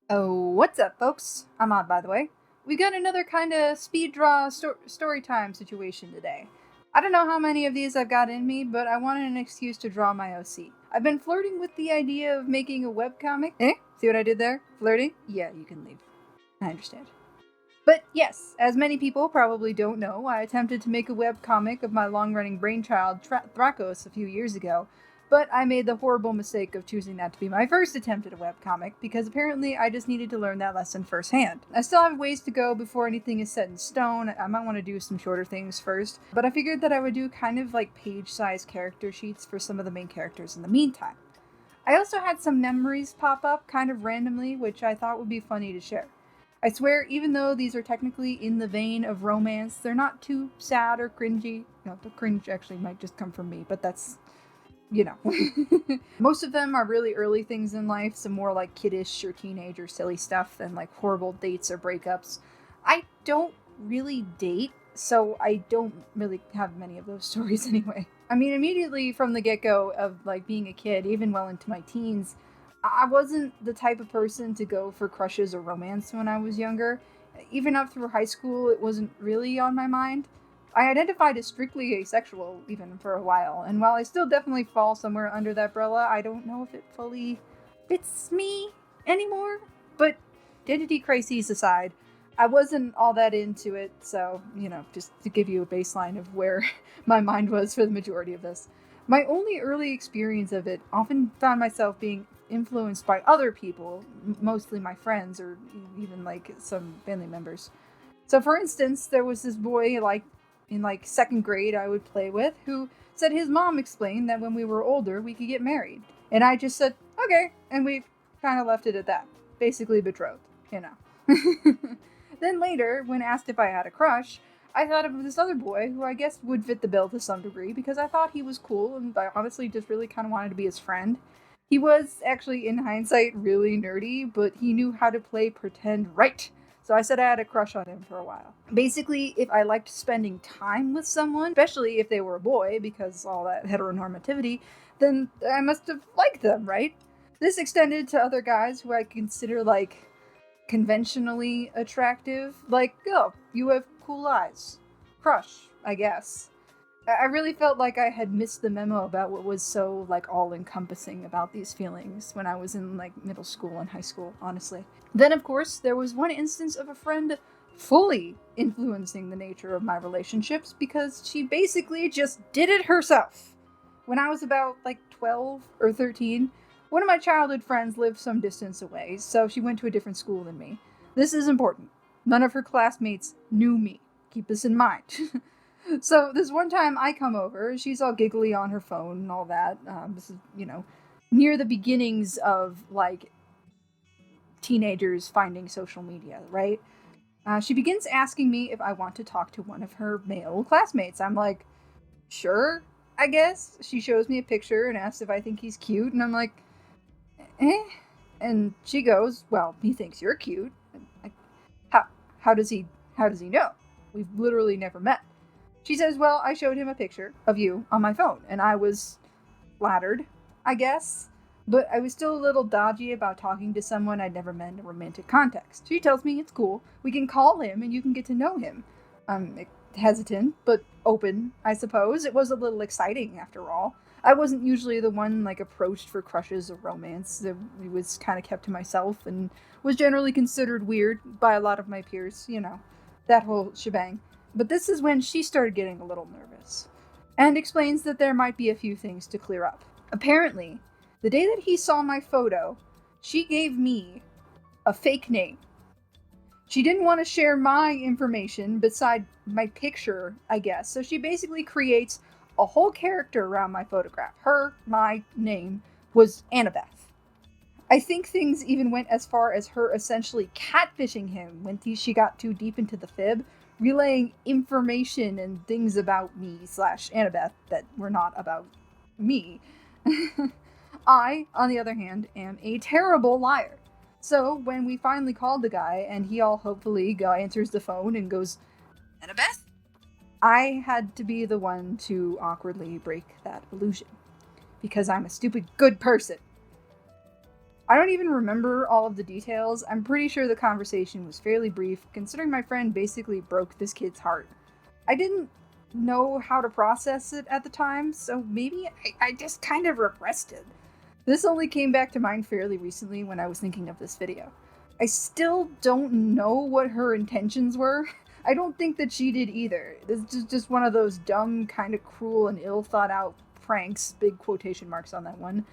Oh, what's up, folks? I'm Odd, by the way. We got another kind of speed draw story time situation today. I don't know how many of these I've got in me, but I wanted an excuse to draw my OC. I've been flirting with the idea of making a webcomic. Eh? See what I did there? Flirting? Yeah, you can leave. I understand. But yes, as many people probably don't know, I attempted to make a webcomic of my long running brainchild, Thrakos, a few years ago, but I made the horrible mistake of choosing that to be my first attempt at a webcomic because apparently I just needed to learn that lesson firsthand. I still have ways to go before anything is set in stone. I might want to do some shorter things first, but I figured that I would do kind of like page size character sheets for some of the main characters in the meantime. I also had some memories pop up kind of randomly, which I thought would be funny to share. I swear, even though these are technically in the vein of romance, they're not too sad or cringy. No, the cringe actually might just come from me, but that's, you know. Most of them are really early things in life, some more like kiddish or teenage or silly stuff than like horrible dates or breakups. I don't really date, so I don't really have many of those stories anyway. I mean, immediately from the get go of like being a kid, even well into my teens, I wasn't the type of person to go for crushes or romance when I was younger. Even up through high school, it wasn't really on my mind. I identified as strictly asexual even for a while, and while I still definitely fall somewhere under that umbrella, I don't know if it fully fits me anymore. But identity crises aside, I wasn't all that into it, so, just to give you a baseline of where my mind was for the majority of this. My only early experience of it often found myself being influenced by other people, mostly my friends or even like some family members. So, for instance, there was this boy like in like second grade I would play with who said his mom explained that when we were older we could get married, and I just said okay, and we kind of left it at that, basically betrothed, you know. Then later, when asked if I had a crush, I thought of this other boy who I guess would fit the bill to some degree because I thought he was cool and I honestly just really kind of wanted to be his friend. He was actually, in hindsight, really nerdy, but he knew how to play pretend right. So I said I had a crush on him for a while. Basically, if I liked spending time with someone, especially if they were a boy, because all that heteronormativity, then I must have liked them, right? This extended to other guys who I consider like conventionally attractive. Like, oh, you have cool eyes. Crush, I guess. I really felt like I had missed the memo about what was so like all encompassing about these feelings when I was in like middle school and high school, honestly. Then of course there was one instance of a friend fully influencing the nature of my relationships because she basically just did it herself. When I was about like 12 or 13, one of my childhood friends lived some distance away, so she went to a different school than me. This is important. None of her classmates knew me. Keep this in mind. So this one time I come over, she's all giggly on her phone and all that. This is, near the beginnings of like teenagers finding social media, right? She begins asking me if I want to talk to one of her male classmates. I'm like, sure, I guess. She shows me a picture and asks if I think he's cute, and I'm like, eh. And she goes, well, he thinks you're cute. Like, how, how does he, how does he know? We've literally never met. She says, well, I showed him a picture of you on my phone, and I was flattered, I guess. But I was still a little dodgy about talking to someone I'd never met in a romantic context. She tells me it's cool. We can call him and you can get to know him. I'm hesitant, but open, I suppose. It was a little exciting, after all. I wasn't usually the one, like, approached for crushes or romance. It was kind of kept to myself and was generally considered weird by a lot of my peers, that whole shebang. But this is when she started getting a little nervous and explains that there might be a few things to clear up. Apparently, the day that he saw my photo, she gave me a fake name. She didn't want to share my information beside my picture, I guess. So she basically creates a whole character around my photograph. My name was Annabeth. I think things even went as far as her essentially catfishing him when she got too deep into the fib, relaying information and things about me slash Annabeth that were not about me. I, on the other hand, am a terrible liar. So when we finally called the guy and he all hopefully answers the phone and goes, Annabeth? I had to be the one to awkwardly break that illusion. Because I'm a stupid good person. I don't even remember all of the details. I'm pretty sure the conversation was fairly brief, considering my friend basically broke this kid's heart. I didn't know how to process it at the time, so maybe I just kind of repressed it. This only came back to mind fairly recently when I was thinking of this video. I still don't know what her intentions were. I don't think that she did either. This is just one of those dumb, kind of cruel and ill thought out pranks, big quotation marks on that one.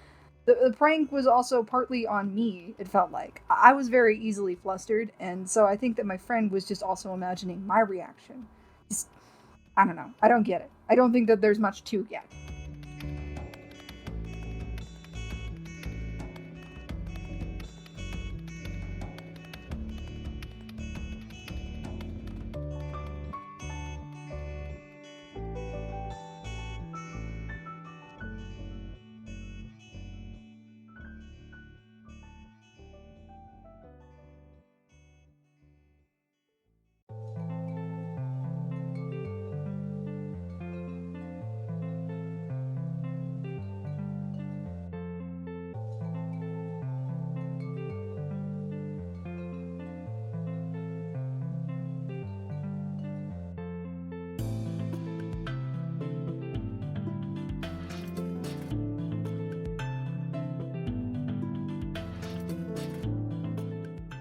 The prank was also partly on me, it felt like. I was very easily flustered, and so I think that my friend was just also imagining my reaction. Just, I don't know. I don't get it. I don't think that there's much to get.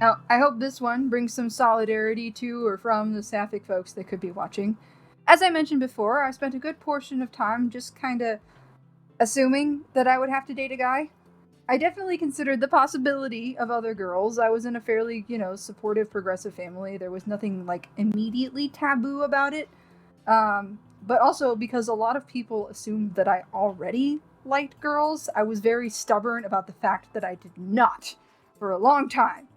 Now, I hope this one brings some solidarity to or from the sapphic folks that could be watching. As I mentioned before, I spent a good portion of time just kinda assuming that I would have to date a guy. I definitely considered the possibility of other girls. I was in a fairly, supportive, progressive family. There was nothing, like, immediately taboo about it. But also because a lot of people assumed that I already liked girls, I was very stubborn about the fact that I did not for a long time.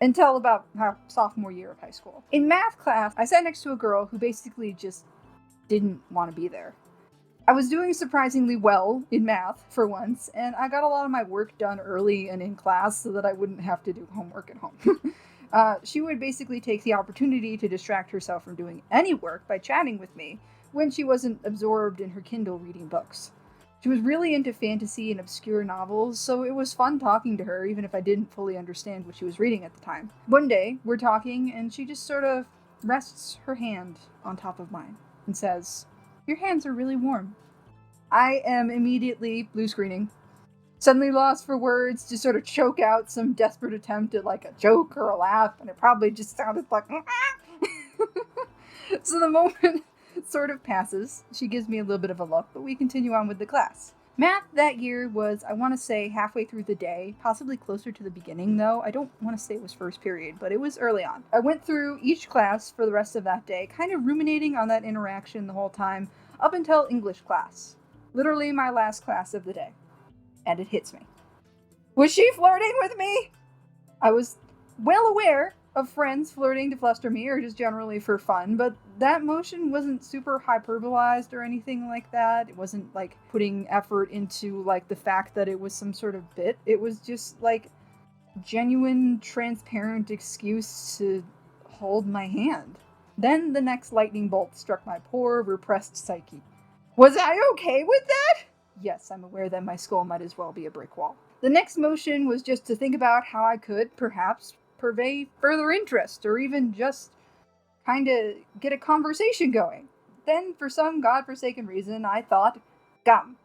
Until about sophomore year of high school. In math class, I sat next to a girl who basically just didn't want to be there. I was doing surprisingly well in math for once, and I got a lot of my work done early and in class so that I wouldn't have to do homework at home. She would basically take the opportunity to distract herself from doing any work by chatting with me when she wasn't absorbed in her Kindle reading books. She was really into fantasy and obscure novels, so it was fun talking to her, even if I didn't fully understand what she was reading at the time. One day, we're talking, and she just sort of rests her hand on top of mine and says, "Your hands are really warm." I am immediately blue screening, suddenly lost for words to sort of choke out some desperate attempt at like a joke or a laugh, and it probably just sounded like So the moment sort of passes. She gives me a little bit of a look, but we continue on with the class. Math that year was, I want to say, halfway through the day, possibly closer to the beginning though. I don't want to say it was first period, but it was early on. I went through each class for the rest of that day, kind of ruminating on that interaction the whole time, up until English class. Literally my last class of the day. And it hits me. Was she flirting with me? I was well aware of friends flirting to fluster me or just generally for fun, but that motion wasn't super hyperbolized or anything like that. It wasn't like putting effort into like the fact that it was some sort of bit. It was just like genuine, transparent excuse to hold my hand. Then the next lightning bolt struck my poor, repressed psyche. Was I okay with that? Yes, I'm aware that my skull might as well be a brick wall. The next motion was just to think about how I could, perhaps, purvey further interest, or even just kind of get a conversation going. Then, for some godforsaken reason, I thought, gum.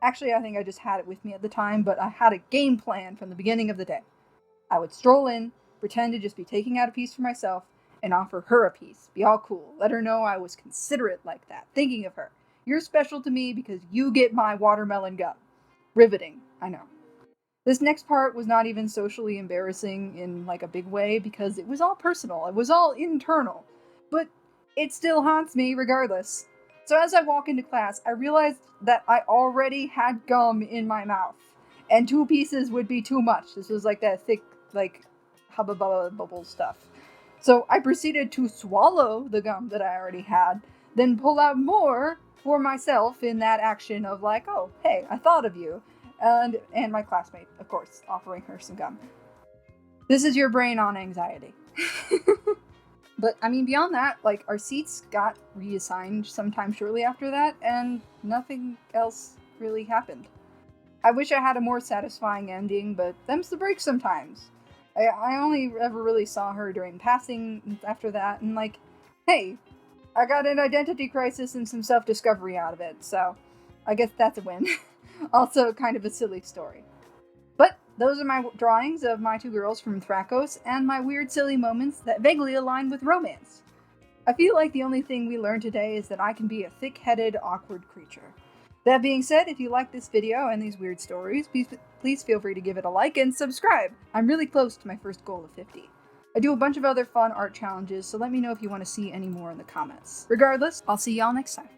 Actually, I think I just had it with me at the time, but I had a game plan from the beginning of the day. I would stroll in, pretend to just be taking out a piece for myself, and offer her a piece. Be all cool. Let her know I was considerate like that, thinking of her. You're special to me because you get my watermelon gum. Riveting, I know. This next part was not even socially embarrassing in like a big way because it was all personal. It was all internal. But it still haunts me regardless. So as I walk into class, I realized that I already had gum in my mouth. And 2 pieces would be too much. This was like that thick, like, hubba bubba bubble stuff. So I proceeded to swallow the gum that I already had, then pull out more for myself in that action of like, oh, hey, I thought of you. And my classmate, of course, offering her some gum. This is your brain on anxiety. But, I mean, beyond that, like, our seats got reassigned sometime shortly after that, and nothing else really happened. I wish I had a more satisfying ending, but them's the break sometimes. I only ever really saw her during passing after that, and like, hey, I got an identity crisis and some self discovery out of it, so I guess that's a win. Also, kind of a silly story. But those are my drawings of my two girls from Thrakos and my weird, silly moments that vaguely align with romance. I feel like the only thing we learned today is that I can be a thick headed, awkward creature. That being said, if you like this video and these weird stories, please feel free to give it a like and subscribe. I'm really close to my first goal of 50. I do a bunch of other fun art challenges, so let me know if you want to see any more in the comments. Regardless, I'll see y'all next time.